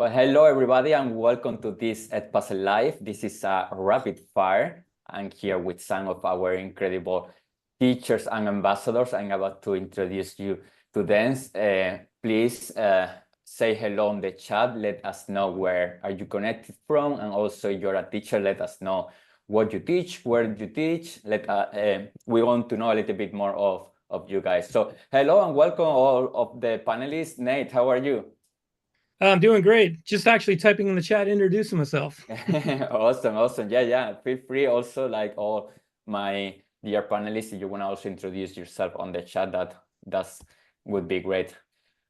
Well, hello everybody and welcome to this Edpuzzle Live. This is a rapid fire. I'm here with some of our incredible teachers and ambassadors. I'm about to introduce you to them. Please say hello in the chat. Let us know where are you connected from, and also if you're a teacher, let us know what you teach, where you teach. We want to know a little bit more of you guys. So hello and welcome all of the panelists. Nate, how are you? I'm doing great. Just actually typing in the chat, introducing myself. Awesome. Yeah. Feel free also, like all my dear panelists, if you want to also introduce yourself on the chat, that would be great.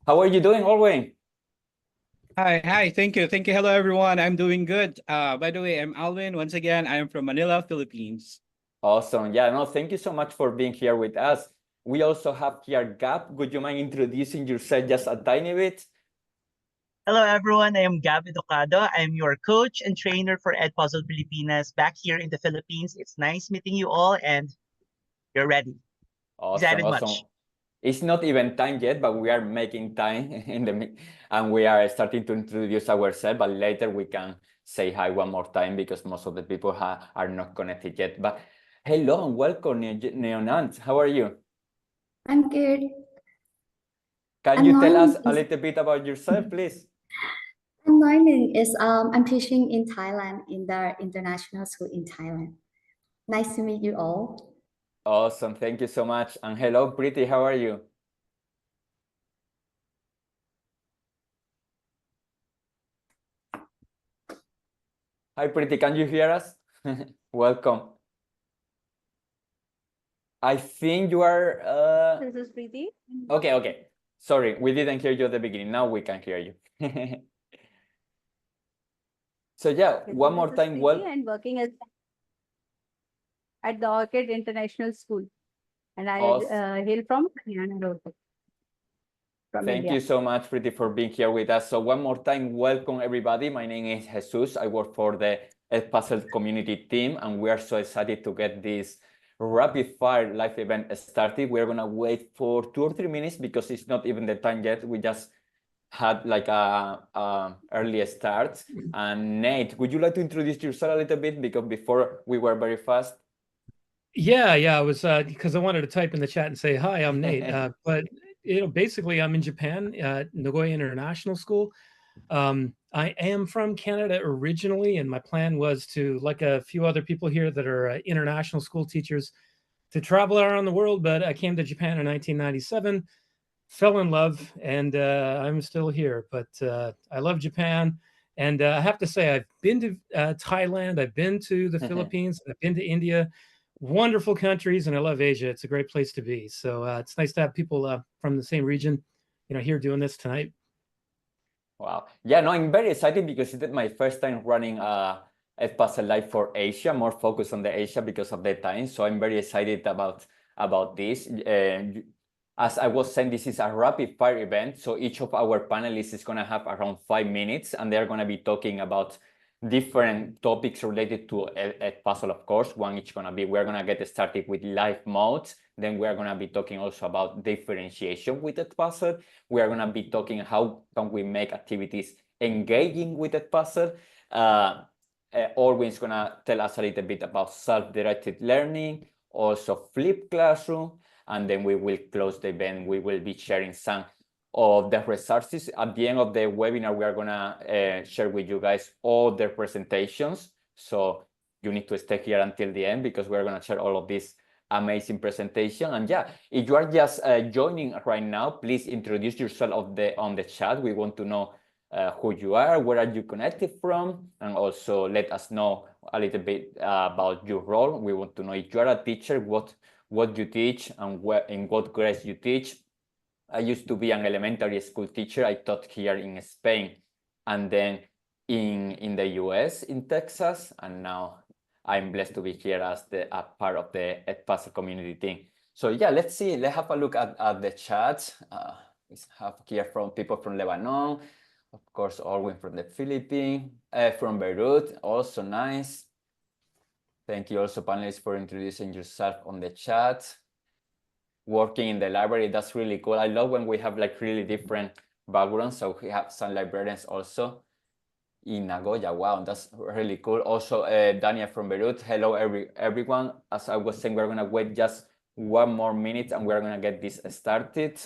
How are you doing, Alwin? Hi. Thank you. Hello, everyone. I'm doing good. By the way, I'm Alwin. Once again, I am from Manila, Philippines. Awesome. Yeah, no, thank you so much for being here with us. We also have here Gab. Would you mind introducing yourself just a tiny bit? Hello, everyone. I am Gab Flipped. I am your coach and trainer for Edpuzzle Filipinas back here in the Philippines. It's nice meeting you all, and you're ready. Awesome. Much. It's not even time yet, but we are making time and we are starting to introduce ourselves. But later we can say hi one more time because most of the people are not connected yet. But hello and welcome, Noy-Neung. How are you? I'm good. Can you tell us a little bit about yourself, please? I'm Noy-Neung. I'm teaching in Thailand in the international school in Thailand. Nice to meet you all. Awesome. Thank you so much. And hello, Preeti. How are you? Hi, Preeti. Can you hear us? Welcome. I think you are... This is Preeti. Okay. Sorry, we didn't hear you at the beginning. Now we can hear you. So yeah, one more time. And working at the Orchid International School. And I hail from Haryana. Thank you so much, Preeti, for being here with us. So one more time, welcome everybody. My name is Jesus. I work for the Edpuzzle community team, and we are so excited to get this rapid fire live event started. We're gonna wait for 2 or 3 minutes because it's not even the time yet. We just had like a early start. And Nate, would you like to introduce yourself a little bit, because before we were very fast? Yeah, I was because I wanted to type in the chat and say hi, I'm Nate. But basically I'm in Japan at Nagoya International School. I am from Canada originally, and my plan was to, like a few other people here that are international school teachers, to travel around the world. But I came to Japan in 1997, fell in love, and I'm still here. But I love Japan, and I have to say I've been to Thailand, I've been to the Philippines, I've been to India. Wonderful countries, and I love Asia. It's a great place to be. So it's nice to have people from the same region, here doing this tonight. Wow. Yeah, no, I'm very excited because it's my first time running Edpuzzle Live for Asia, more focused on the Asia because of the time. So I'm very excited about this. As I was saying, this is a rapid fire event. So each of our panelists is going to have around 5 minutes, and they're going to be talking about different topics related to Edpuzzle, of course. One is going to be, we're going to get started with live modes. Then we're going to be talking also about differentiation with Edpuzzle. We are going to be talking how can we make activities engaging with Edpuzzle. Alwin's going to tell us a little bit about self-directed learning, also flipped classroom, and then we will close the event. We will be sharing some of the resources. At the end of the webinar, we are going to share with you guys all the presentations. So you need to stay here until the end because we're going to share all of this amazing presentation. And yeah, if you are just joining right now, please introduce yourself on the chat. We want to know who you are, where are you connected from, and also let us know a little bit about your role. We want to know if you are a teacher, what you teach, and in what grades you teach. I used to be an elementary school teacher. I taught here in Spain, and then in the US, in Texas, and now I'm blessed to be here as a part of the Edpuzzle community team. So yeah, let's have a look at the chat. We have here from people from Lebanon, of course, Alwin from the Philippines, from Beirut, also nice. Thank you also, panelists, for introducing yourself on the chat. Working in the library, that's really cool. I love when we have like really different backgrounds. So we have some librarians also in Nagoya. Wow, that's really cool. Also, Daniel from Beirut. Hello, everyone. As I was saying, we're gonna wait just 1 more minute and we're gonna get this started.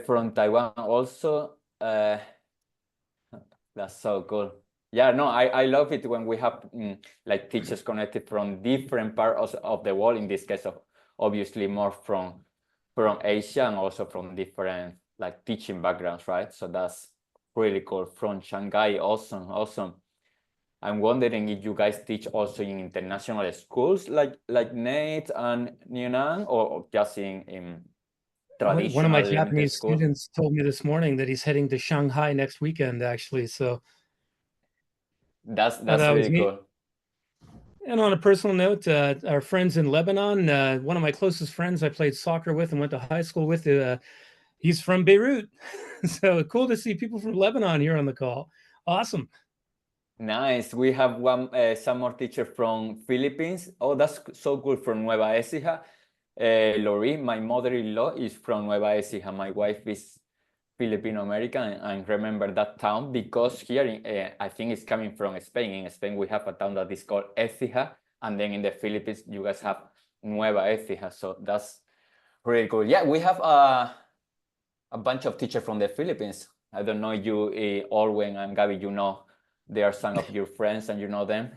From Taiwan also. That's so cool. Yeah, no, I love it when we have like teachers connected from different parts of the world. In this case, obviously more from Asia and also from different like teaching backgrounds, right? So that's really cool. From Shanghai, awesome, awesome. I'm wondering if you guys teach also in international schools like Nate and Noy-Neung, or just in traditional One of my limited Japanese schools? students told me this morning that he's heading to Shanghai next weekend, actually. So That's that was really neat. cool. And on a personal note, our friends in Lebanon, one of my closest friends I played soccer with and went to high school with, he's from Beirut. So cool to see people from Lebanon here on the call. Awesome. Nice. We have some more teacher from Philippines. Oh, that's so cool, from Nueva Ecija. Lori, my mother-in-law is from Nueva Ecija. My wife is Filipino American, and remember that town because here I think it's coming from Spain. In Spain, we have a town that is called Ecija, and then in the Philippines, you guys have Nueva Ecija. So that's really cool. Yeah, we have a bunch of teachers from the Philippines. I don't know you, Alwin and Gabby, you know, they are some of your friends and you know them.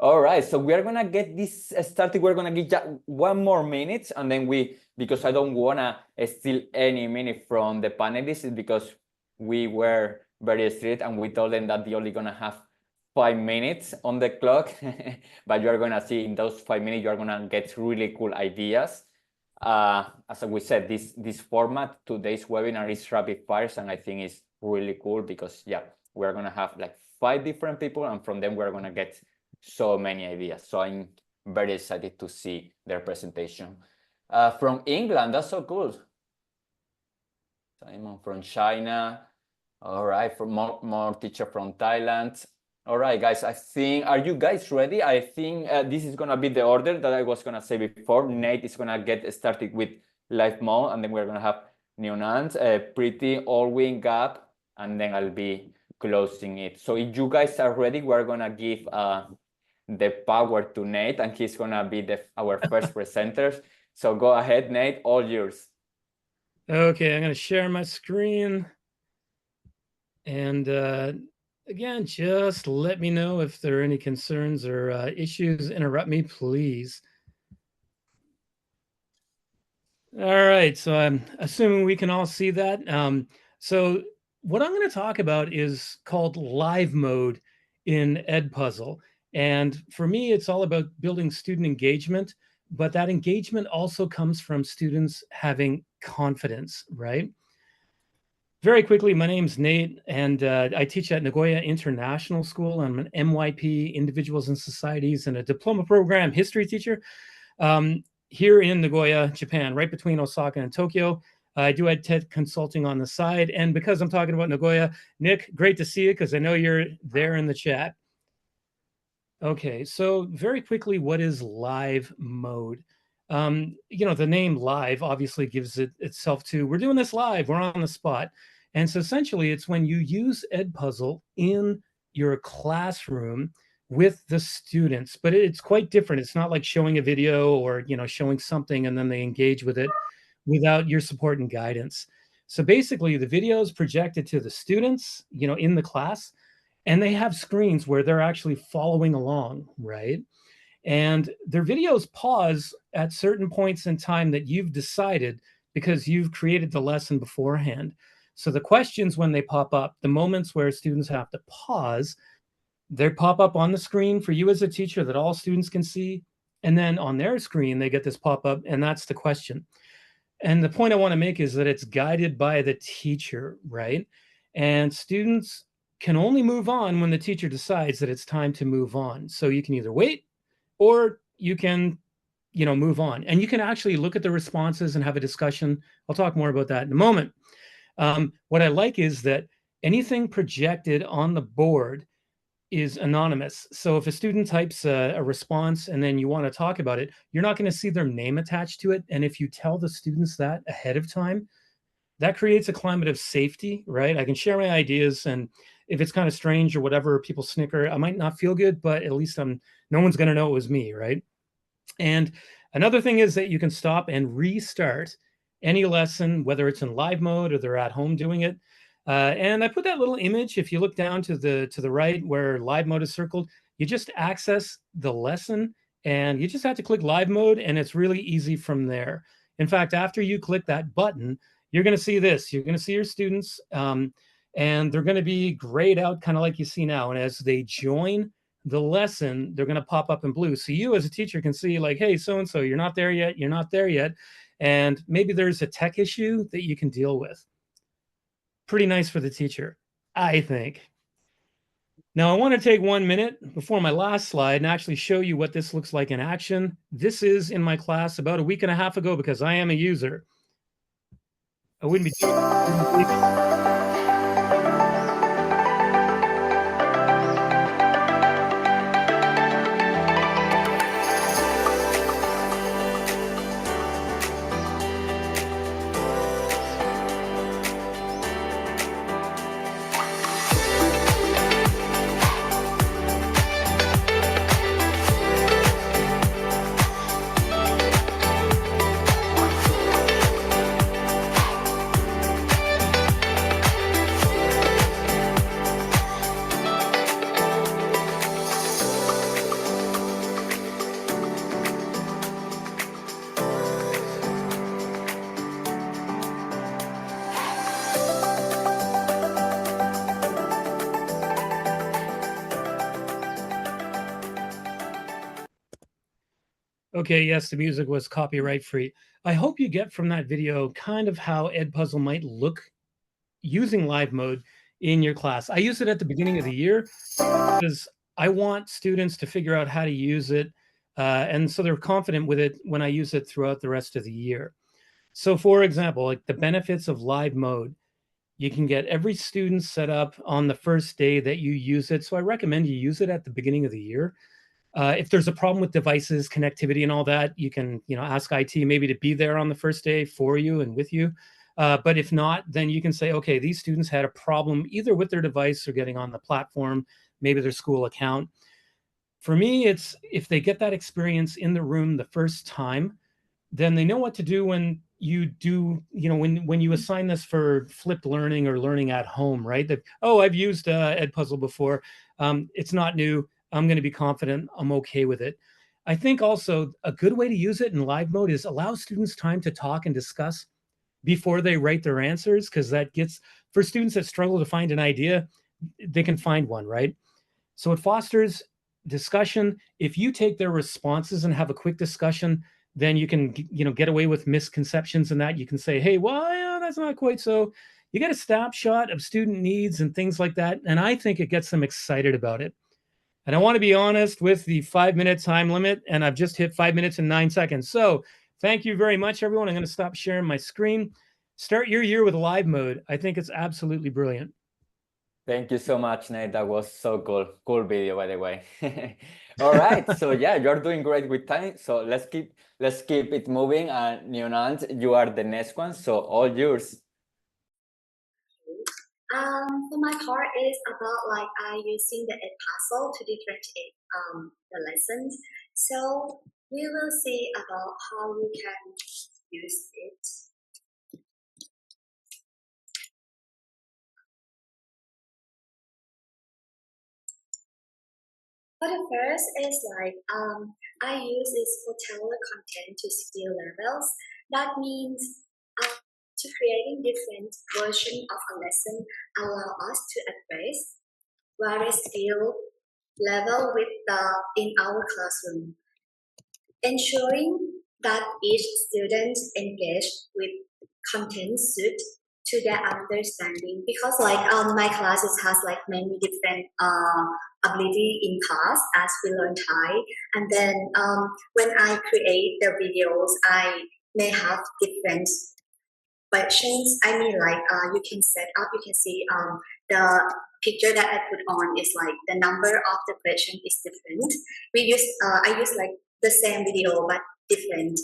All right, so we are gonna get this started. We're gonna give just 1 more minute, and then because I don't wanna steal any minute from the panelists, because we were very strict and we told them that they're only gonna have 5 minutes on the clock. But you're gonna see in those 5 minutes, you're gonna get really cool ideas. As we said, this format, today's webinar is rapid fires, and I think it's really cool because, yeah, we're gonna have like 5 different people, and from them we're gonna get so many ideas. So I'm very excited to see their presentation. From England, that's so cool. Simon from China. All right, for more teacher from Thailand. All right, guys, I think, are you guys ready? I think this is gonna be the order that I was gonna say before. Nate is gonna get started with live mode, and then we're gonna have Noy-Neung, Preeti, Alwin, Gab, and then I'll be closing it. So if you guys are ready, we're gonna give the power to Nate, and he's gonna be our first presenter. So go ahead, Nate, all yours. Okay, I'm gonna share my screen. And again, just let me know if there are any concerns or issues. Interrupt me, please. All right, so I'm assuming we can all see that. So what I'm going to talk about is called live mode in Edpuzzle. And for me, it's all about building student engagement, but that engagement also comes from students having confidence, right? Very quickly, my name's Nate, and I teach at Nagoya International School. I'm an MYP, Individuals and Societies, and a diploma program history teacher here in Nagoya, Japan, right between Osaka and Tokyo. I do ed tech consulting on the side. And because I'm talking about Nagoya, Nick, great to see you because I know you're there in the chat. Okay, so very quickly, what is live mode? You know, the name live obviously gives itself to, we're doing this live, we're on the spot. And so essentially it's when you use Edpuzzle in your classroom with the students, but it's quite different. It's not like showing a video or, you know, showing something and then they engage with it without your support and guidance. So basically the video is projected to the students, you know, in the class, and they have screens where they're actually following along, right? And their videos pause at certain points in time that you've decided because you've created the lesson beforehand. So the questions, when they pop up, the moments where students have to pause, they pop up on the screen for you as a teacher that all students can see. And then on their screen, they get this pop up, and that's the question. And the point I want to make is that it's guided by the teacher, right? And students can only move on when the teacher decides that it's time to move on. So you can either wait or you can, you know, move on. And you can actually look at the responses and have a discussion. I'll talk more about that in a moment. What I like is that anything projected on the board is anonymous. So if a student types a response and then you want to talk about it, you're not going to see their name attached to it. And if you tell the students that ahead of time, that creates a climate of safety, right? I can share my ideas, and if it's kind of strange or whatever, people snicker, I might not feel good, but at least no one's going to know it was me, right? And another thing is that you can stop and restart any lesson, whether it's in live mode or they're at home doing it. And I put that little image, if you look down to the right where live mode is circled, you just access the lesson and you just have to click live mode, and it's really easy from there. In fact, after you click that button, you're going to see this. You're going to see your students, and they're going to be grayed out, kind of like you see now. And as they join the lesson, they're going to pop up in blue. So you as a teacher can see like, hey, so-and-so, you're not there yet. You're not there yet. And maybe there's a tech issue that you can deal with. Pretty nice for the teacher, I think. Now, I want to take 1 minute before my last slide and actually show you what this looks like in action. This is in my class about a week and a half ago because I am a user. I wouldn't be doing Okay, yes, the music was copyright free. I hope you get from that video kind of how Edpuzzle might look using live mode in your class. I use it at the beginning of the year because I want students to figure out how to use it, and so they're confident with it when I use it throughout the rest of the year. So for example, like the benefits of live mode, you can get every student set up on the first day that you use it. So I recommend you use it at the beginning of the year. If there's a problem with devices, connectivity, and all that, you can, ask IT maybe to be there on the first day for you and with you. But if not, then you can say, okay, these students had a problem either with their device or getting on the platform, maybe their school account. For me, it's if they get that experience in the room the first time, then they know what to do when you do, when you assign this for flipped learning or learning at home, right? That, oh, I've used Edpuzzle before. It's not new. I'm going to be confident. I'm okay with it. I think also a good way to use it in live mode is allow students time to talk and discuss before they write their answers, because that gets, for students that struggle to find an idea, they can find one, right? So it fosters discussion. If you take their responses and have a quick discussion, then you can, get away with misconceptions and that. You can say, hey, well, yeah, that's not quite so. You get a snapshot of student needs and things like that. And I think it gets them excited about it. And I want to be honest with the 5-minute time limit, and I've just hit 5 minutes and 9 seconds. So thank you very much, everyone. I'm going to stop sharing my screen. Start your year with live mode. I think it's absolutely brilliant. Thank you so much, Nate. That was so cool. Cool video, by the way. All right. So yeah, you're doing great with time. So let's keep it moving. Noy-Neung, you are the next one. So all yours. So my part is about using the Edpuzzle to differentiate the lessons. So we will see about how you can use it. But the first is I use this for tailor content to skill levels. That means to creating different versions of a lesson allow us to address various skill level in our classroom, ensuring that each student engage with content suit to their understanding, because my classes has many different ability in class as we learn Thai, and then when I create the videos, I may have different questions. I mean, you can set up, you can see the picture that I put on is the number of the question is different. I use the same video but different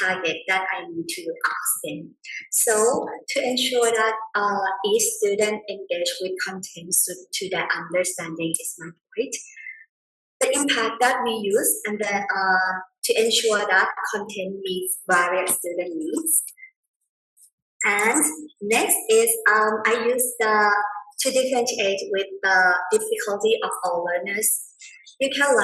target that I need to ask them. So to ensure that each student engage with content to their understanding is my point. The impact that we use and then to ensure that content meets various student needs. And next is I use to differentiate with the difficulty of all learners. You can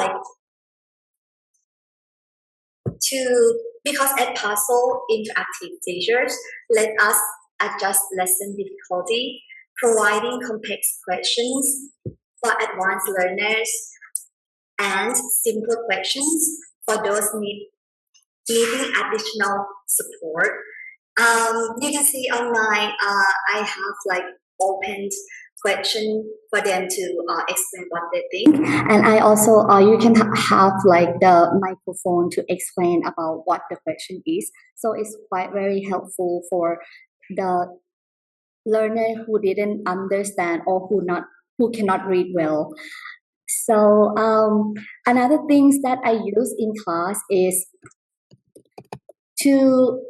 because Edpuzzle interactive features let us adjust lesson difficulty, providing complex questions for advanced learners and simple questions for those needing additional support. You can see on my, I have opened question for them to explain what they think. And I also, you can have the microphone to explain about what the question is. So it's quite very helpful for the learner who didn't understand or who cannot read well. So another things that I use in class is to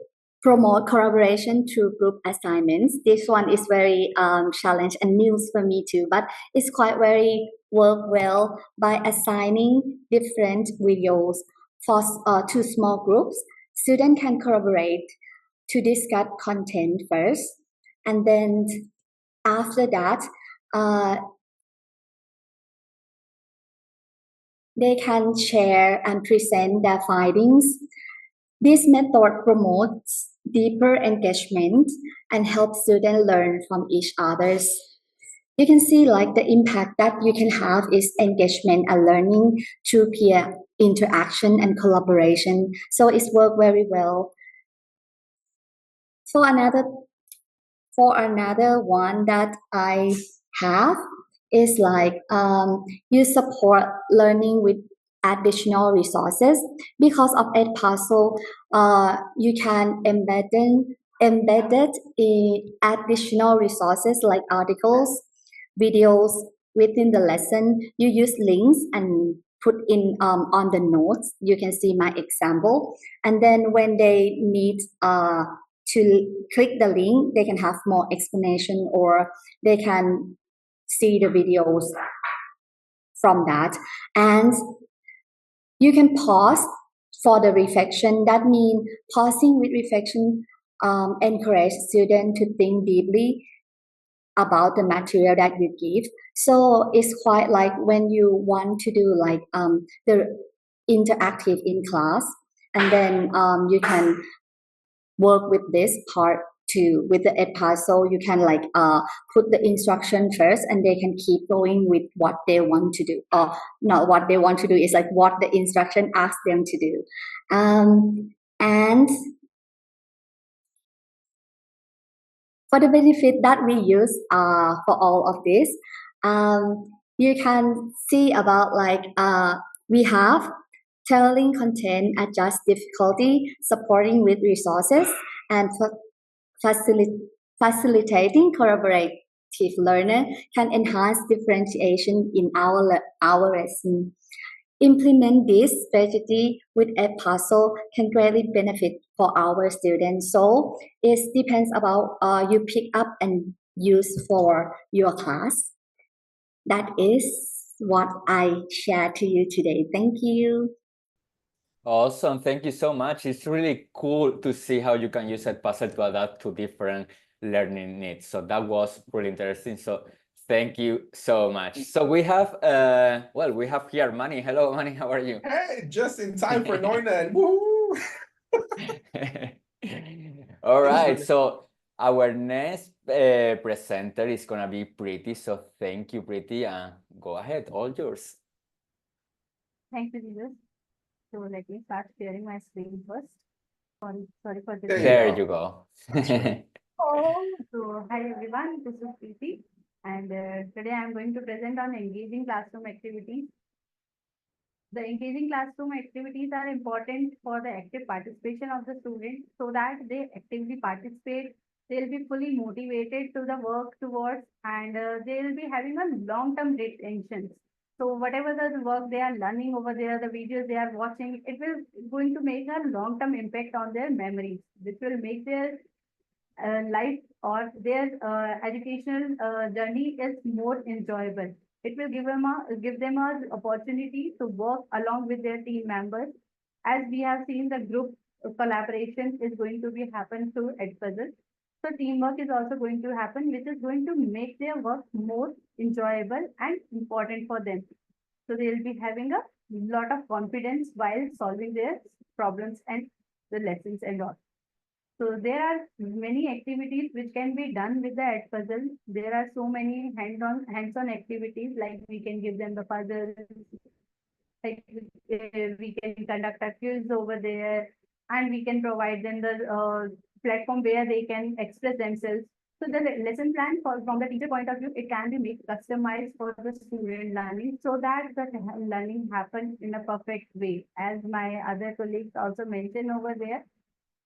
promote collaboration through group assignments. This one is very challenge and news for me too, but it's quite very work well by assigning different videos for two small groups. Students can collaborate to discuss content first, and then after that, they can share and present their findings. This method promotes deeper engagement and helps students learn from each others. You can see the impact that you can have is engagement and learning through peer interaction and collaboration. So it's worked very well. For another one that I have is you support learning with additional resources. Because of Edpuzzle, you can embedded in additional resources like articles, videos within the lesson. You use links and put in on the notes. You can see my example. And then when they need to click the link, they can have more explanation or they can see the videos from that. And you can pause for the reflection. That means pausing with reflection encourage students to think deeply about the material that you give. So it's quite when you want to do the interactive in class, and then you can work with this part too. With the Edpuzzle, you can put the instruction first, and they can keep going with what they want to do. Or not what they want to do is what the instruction asks them to do. And for the benefit that we use for all of this, you can see about we have tailoring content, adjust difficulty, supporting with resources, and facilitating collaborative learner can enhance differentiation in our lesson. Implement this strategy with Edpuzzle can greatly benefit for our students. So it depends about you pick up and use for your class. That is what I share to you today. Thank you. Awesome. Thank you so much. It's really cool to see how you can use Edpuzzle to adapt to different learning needs. So that was really interesting. So thank you so much. So we have, we have here Manny. Hello, Manny. How are you? Hey, just in time for Noy-Neung. Woo! All right. So our next presenter is going to be Preeti. So thank you, Preeti. Go ahead. All yours. Thank you, Jesus. So let me start sharing my screen first. Sorry for this. There you go. So hi everyone, this is Preeti, and today I am going to present on engaging classroom activities. The engaging classroom activities are important for the active participation of the students so that they actively participate. They'll be fully motivated to the work towards, and they'll be having a long-term retention. So whatever the work they are learning over there, the videos they are watching, it will going to make a long-term impact on their memories, which will make their life or their educational journey is more enjoyable. It will give them a opportunity to work along with their team members. As we have seen, the group collaboration is going to be happen through Edpuzzle. So teamwork is also going to happen, which is going to make their work more enjoyable and important for them. So they will be having a lot of confidence while solving their problems and the lessons and all. So there are many activities which can be done with the Edpuzzle. There are so many hands-on activities, like we can give them the puzzles, like we can conduct a quiz over there, and we can provide them the platform where they can express themselves. So the lesson plan from the teacher point of view, it can be made customized for the student learning so that the learning happens in a perfect way. As my other colleagues also mentioned over there,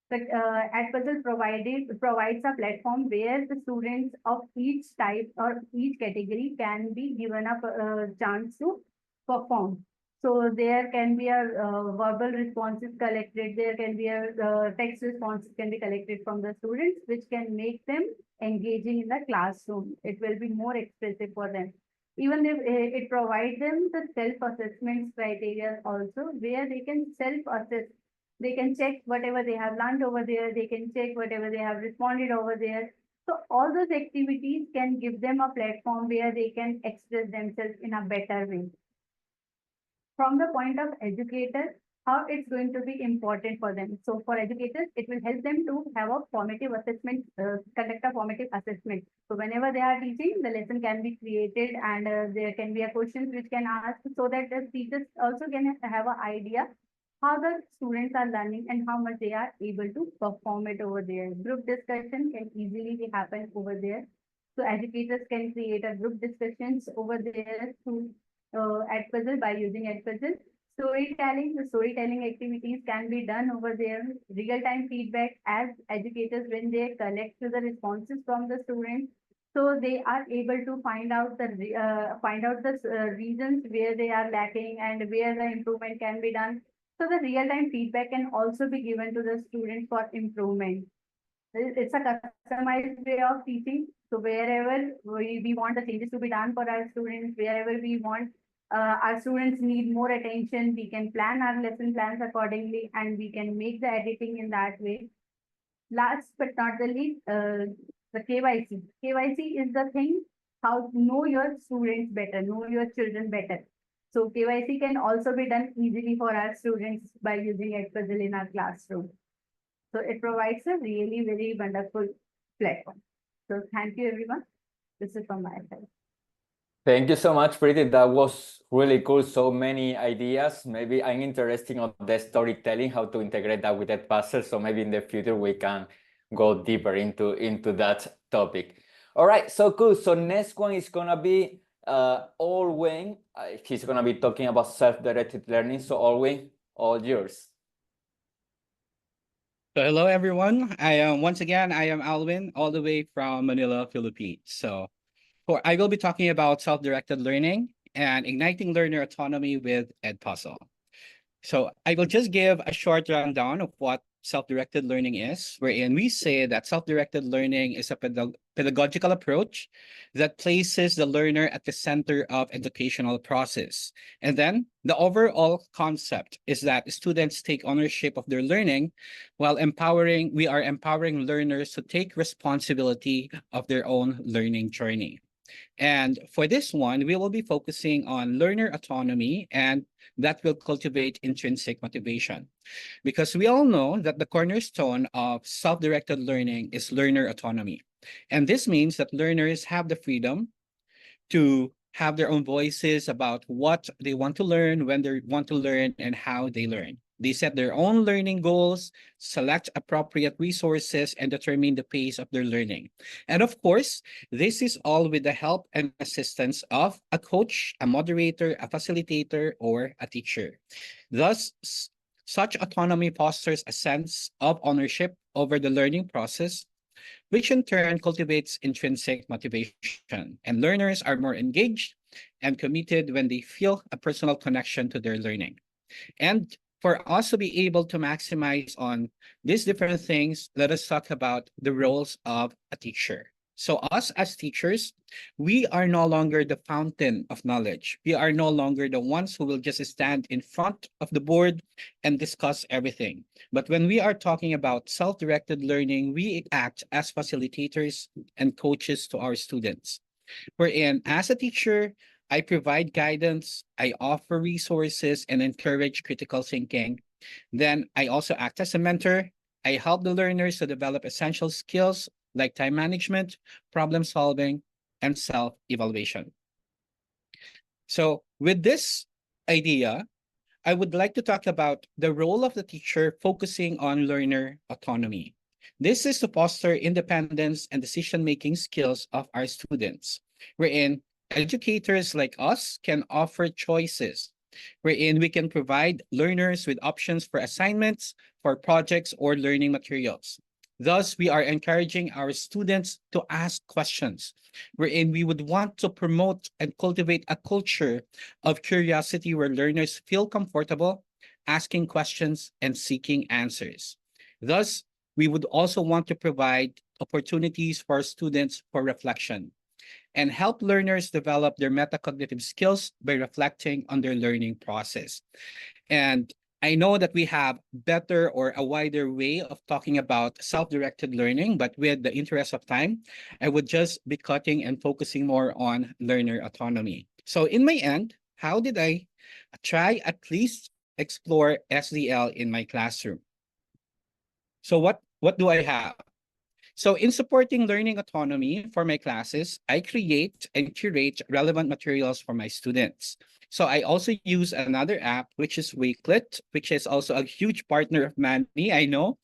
but Edpuzzle provides a platform where the students of each type or each category can be given a chance to perform. So there can be a verbal responses collected. There can be a text responses can be collected from the students, which can make them engaging in the classroom. It will be more expressive for them. Even if it provides them the self-assessment criteria also, where they can self-assess, they can check whatever they have learned over there, they can check whatever they have responded over there. So all those activities can give them a platform where they can express themselves in a better way. From the point of educators, how it's going to be important for them. So for educators, it will help them to have a formative assessment, conduct a formative assessment. So whenever they are teaching, the lesson can be created and there can be a questions which can ask so that the teachers also can have an idea how the students are learning and how much they are able to perform it over there. Group discussion can easily happen over there. So educators can create a group discussions over there through Edpuzzle by using Edpuzzle. The storytelling activities can be done over there. Real-time feedback as educators when they collect the responses from the students, so they are able to find out the reasons where they are lacking and where the improvement can be done. So the real-time feedback can also be given to the students for improvement. It's a customized way of teaching. So wherever we want the changes to be done for our students, wherever we want our students need more attention, we can plan our lesson plans accordingly and we can make the editing in that way. Last but not the least, the KYC. KYC is the thing, how to know your students better, know your children better. So KYC can also be done easily for our students by using Edpuzzle in our classroom. So it provides a really very wonderful platform. So thank you everyone. This is from my side. Thank you so much, Preeti. That was really cool. So many ideas. Maybe I'm interested on the storytelling, how to integrate that with Edpuzzle. So maybe in the future we can go deeper into that topic. All right, so cool. So next one is gonna be Alwin. He's gonna be talking about self-directed learning. So Alwin, all yours. So hello everyone. Once again, I am Alwin, all the way from Manila, Philippines. So I will be talking about self-directed learning and igniting learner autonomy with Edpuzzle. So I will just give a short rundown of what self-directed learning is, wherein we say that self-directed learning is a pedagogical approach that places the learner at the center of educational process. And then the overall concept is that students take ownership of their learning while we are empowering learners to take responsibility of their own learning journey. And for this one, we will be focusing on learner autonomy, and that will cultivate intrinsic motivation. Because we all know that the cornerstone of self-directed learning is learner autonomy. And this means that learners have the freedom to have their own voices about what they want to learn, when they want to learn, and how they learn. They set their own learning goals, select appropriate resources, and determine the pace of their learning. And of course, this is all with the help and assistance of a coach, a moderator, a facilitator, or a teacher. Thus, such autonomy fosters a sense of ownership over the learning process, which in turn cultivates intrinsic motivation. And learners are more engaged and committed when they feel a personal connection to their learning. And for us to be able to maximize on these different things, let us talk about the roles of a teacher. So us as teachers, we are no longer the fountain of knowledge. We are no longer the ones who will just stand in front of the board and discuss everything. But when we are talking about self-directed learning, we act as facilitators and coaches to our students. Wherein, as a teacher, I provide guidance, I offer resources, and encourage critical thinking. Then I also act as a mentor. I help the learners to develop essential skills like time management, problem solving, and self-evaluation. So with this idea, I would like to talk about the role of the teacher focusing on learner autonomy. This is to foster independence and decision-making skills of our students, wherein educators like us can offer choices, wherein we can provide learners with options for assignments, for projects, or learning materials. Thus, we are encouraging our students to ask questions, wherein we would want to promote and cultivate a culture of curiosity where learners feel comfortable asking questions and seeking answers. Thus, we would also want to provide opportunities for students for reflection and help learners develop their metacognitive skills by reflecting on their learning process. And I know that we have better or a wider way of talking about self-directed learning, but with the interest of time, I would just be cutting and focusing more on learner autonomy. So in my end, how did I try at least explore SDL in my classroom? So what do I have? So in supporting learning autonomy for my classes, I create and curate relevant materials for my students. So I also use another app, which is Wakelet, which is also a huge partner of Manny, I know.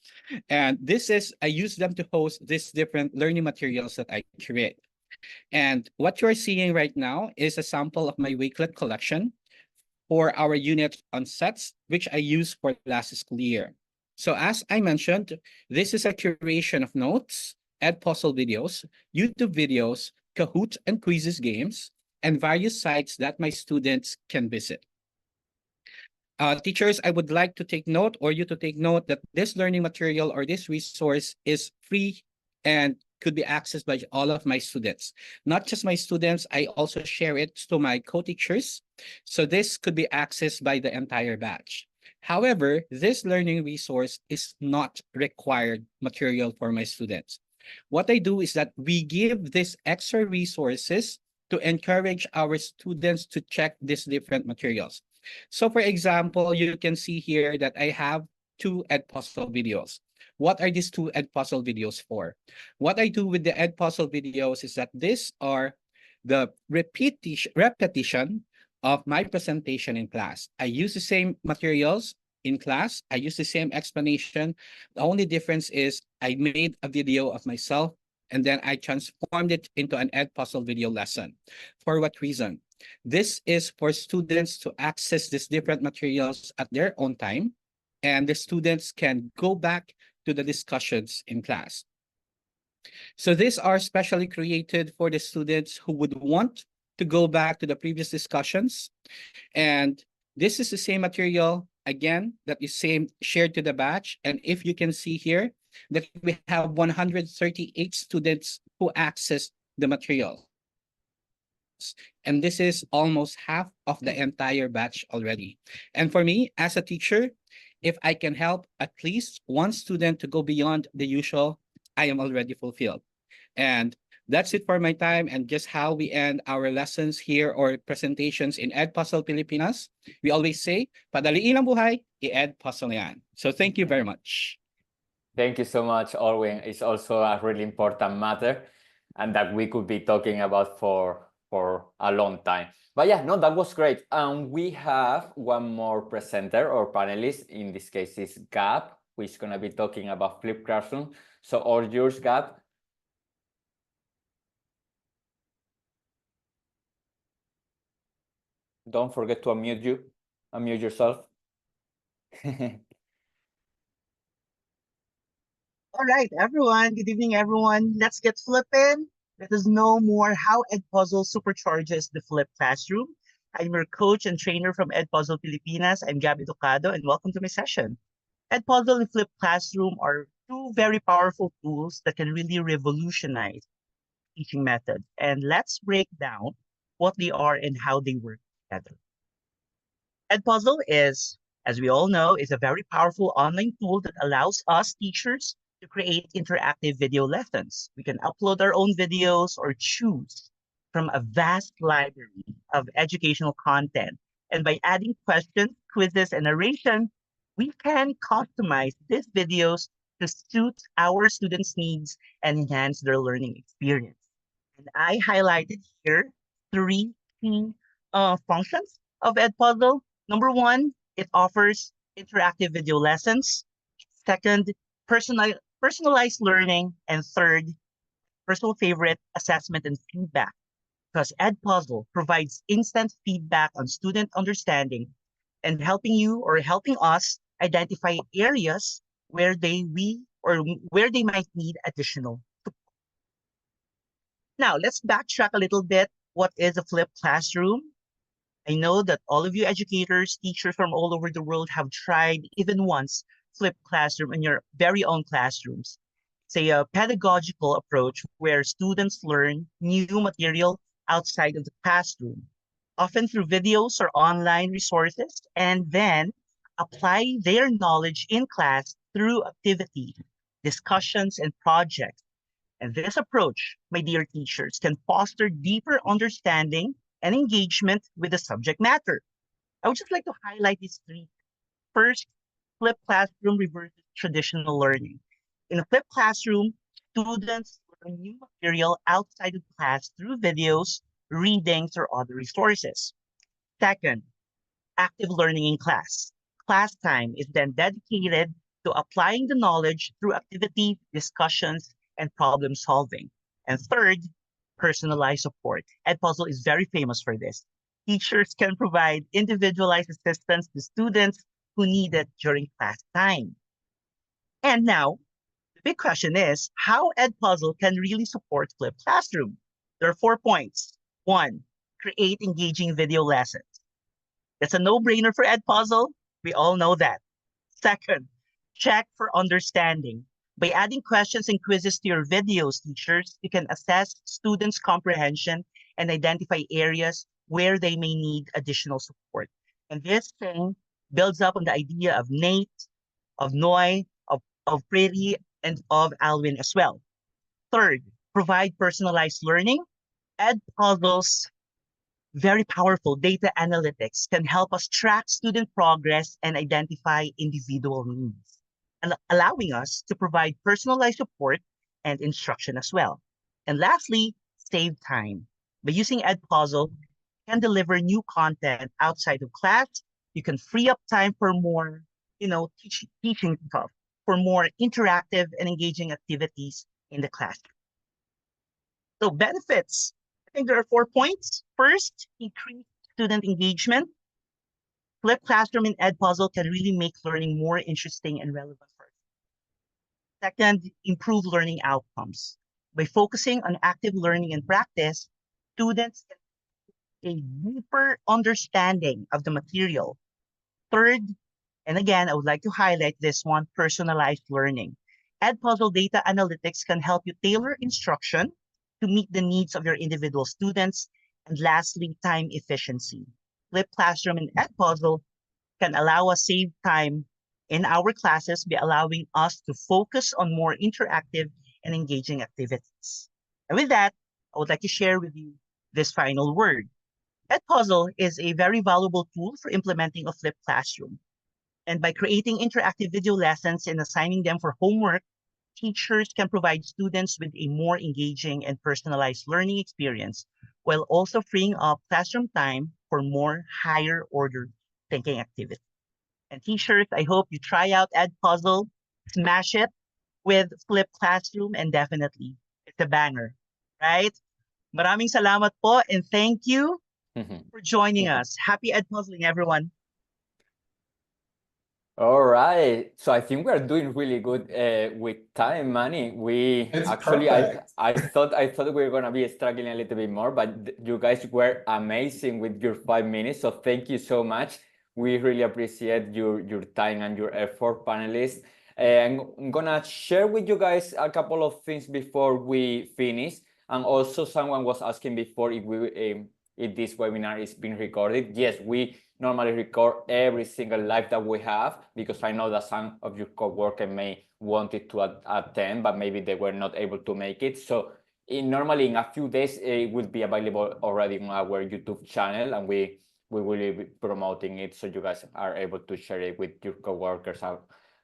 And I use them to host these different learning materials that I create. And what you're seeing right now is a sample of my Wakelet collection for our unit on sets, which I used for last school year. So as I mentioned, this is a curation of notes, Edpuzzle videos, YouTube videos, Kahoot and quizzes games, and various sites that my students can visit. Teachers, I would like to take note, or you to take note, that this learning material or this resource is free and could be accessed by all of my students. Not just my students, I also share it to my co-teachers. So this could be accessed by the entire batch. However, this learning resource is not required material for my students. What I do is that we give these extra resources to encourage our students to check these different materials. So for example, you can see here that I have 2 Edpuzzle videos. What are these 2 Edpuzzle videos for? What I do with the Edpuzzle videos is that these are the repetition of my presentation in class. I use the same materials in class. I use the same explanation. The only difference is I made a video of myself and then I transformed it into an Edpuzzle video lesson. For what reason? This is for students to access these different materials at their own time, and the students can go back to the discussions in class. So these are specially created for the students who would want to go back to the previous discussions. And this is the same material, again, that is shared to the batch. And if you can see here, that we have 138 students who access the material. And this is almost half of the entire batch already. And for me, as a teacher, if I can help at least one student to go beyond the usual, I am already fulfilled. And that's it for my time and just how we end our lessons here or presentations in Edpuzzle Pilipinas. We always say, padaliin ang buhay, i-Edpuzzle yan. So thank you very much. Thank you so much, Alwin. It's also a really important matter and that we could be talking about for a long time. But yeah, no, that was great. We have one more presenter or panelist. In this case, is Gab, who is going to be talking about Flipped Classroom. So all yours, Gab. Don't forget to unmute yourself. All All right, everyone. Good evening, everyone. Let's get flipping. Let us know more how Edpuzzle supercharges the Flip Classroom. I'm your coach and trainer from Edpuzzle Pilipinas. I'm Gab Flipped, and welcome to my session. Edpuzzle and Flip Classroom are two very powerful tools that can really revolutionize teaching methods. And let's break down what they are and how they work together. Edpuzzle is, as we all know, is a very powerful online tool that allows us teachers to create interactive video lessons. We can upload our own videos or choose from a vast library of educational content. And by adding questions, quizzes, and narration, we can customize these videos to suit our students' needs and enhance their learning experience. And I highlighted here three key functions of Edpuzzle. Number one, it offers interactive video lessons. Second, personalized learning. And third, personal favorite, assessment and feedback. Because Edpuzzle provides instant feedback on student understanding and helping you or helping us identify areas where where they might need additional support. Now, let's backtrack a little bit. What is a flipped classroom? I know that all of you educators, teachers from all over the world have tried even once flipped classroom in your very own classrooms. It's a pedagogical approach where students learn new material outside of the classroom, often through videos or online resources, and then apply their knowledge in class through activities, discussions, and projects. And this approach, my dear teachers, can foster deeper understanding and engagement with the subject matter. I would just like to highlight these three. First, flipped classroom reverses traditional learning. In a flipped classroom, students learn new material outside of class through videos, readings, or other resources. Second, active learning in class. Class time is then dedicated to applying the knowledge through activities, discussions, and problem solving. And third, personalized support. Edpuzzle is very famous for this. Teachers can provide individualized assistance to students who need it during class time. And now, the big question is how Edpuzzle can really support flipped classroom. There are 4 points. 1, create engaging video lessons. That's a no-brainer for Edpuzzle. We all know that. Second, check for understanding. By adding questions and quizzes to your videos, teachers, you can assess students' comprehension and identify areas where they may need additional support. And this thing builds up on the idea of Nate, of Noy, of Preeti, and of Alwin as well. Third, provide personalized learning. Edpuzzle's very powerful data analytics can help us track student progress and identify individual needs, allowing us to provide personalized support and instruction as well. And lastly, save time. By using Edpuzzle, you can deliver new content outside of class. You can free up time for more, teaching stuff, for more interactive and engaging activities in the classroom. So benefits, I think there are 4 points. First, increase student engagement. Flipped classroom in Edpuzzle can really make learning more interesting and relevant for us. Second, improve learning outcomes. By focusing on active learning and practice, students can have a deeper understanding of the material. Third, and again, I would like to highlight this one, personalized learning. Edpuzzle data analytics can help you tailor instruction to meet the needs of your individual students. And lastly, time efficiency. Flipped classroom in Edpuzzle can allow us save time in our classes by allowing us to focus on more interactive and engaging activities. And with that, I would like to share with you this final word. Edpuzzle is a very valuable tool for implementing a flipped classroom. And by creating interactive video lessons and assigning them for homework, teachers can provide students with a more engaging and personalized learning experience while also freeing up classroom time for more higher order thinking activities. And teachers, I hope you try out Edpuzzle, smash it with Flipped Classroom, and definitely it's a banger, right? Maraming salamat po and thank you for joining us. Happy Edpuzzling, everyone. All right. So I think we're doing really good with time, Manny. We It's actually perfect. I thought we were gonna be struggling a little bit more, but you guys were amazing with your 5 minutes. So thank you so much. We really appreciate your time and your effort, panelists. And I'm gonna share with you guys a couple of things before we finish. And also, someone was asking before if this webinar is being recorded. Yes, we normally record every single live that we have, because I know that some of your coworkers may want it to attend, but maybe they were not able to make it. So normally in a few days, it will be available already on our YouTube channel, and we will be promoting it so you guys are able to share it with your coworkers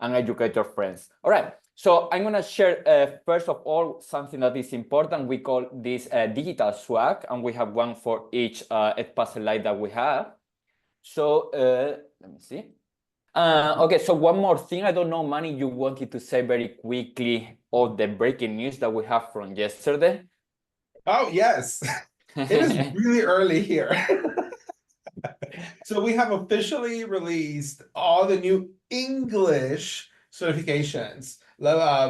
and educate your friends. All right. So I'm gonna share first of all something that is important. We call this digital swag, and we have one for each Edpuzzle live that we have. So let me see. Okay, so one more thing. I don't know, Manny, you wanted to say very quickly all the breaking news that we have from yesterday. Oh, yes. It is really early here. So we have officially released all the new English certifications.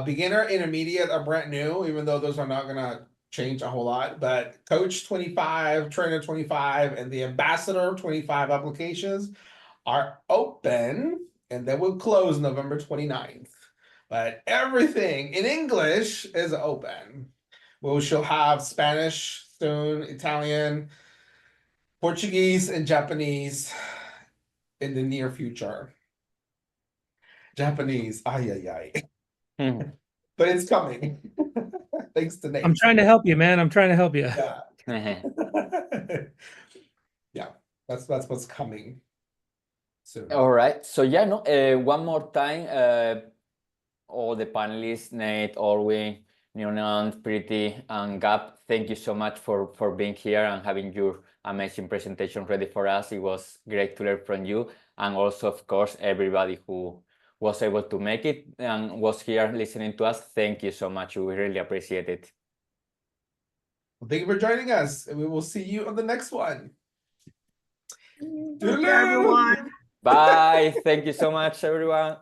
Beginner, intermediate are brand new, even though those are not gonna change a whole lot. But Coach 25, Trainer 25, and the Ambassador 25 applications are open, and then we'll close November 29th. But everything in English is open. We shall have Spanish soon, Italian, Portuguese, and Japanese in the near future. Japanese, ay. But it's coming. Thanks to Nate. I'm trying to help you, man. I'm trying to help you. Yeah. Yeah, that's what's coming soon. All right. So yeah, no. One more time, all the panelists, Nate, Alwin, Noy-Neung, Preeti, and Gab, thank you so much for being here and having your amazing presentation ready for us. It was great to learn from you, and also, of course, everybody who was able to make it and was here listening to us. Thank you so much. We really appreciate it. Well, thank you for joining us, and we will see you on the next one. Take care, everyone. Bye. Thank you so much, everyone.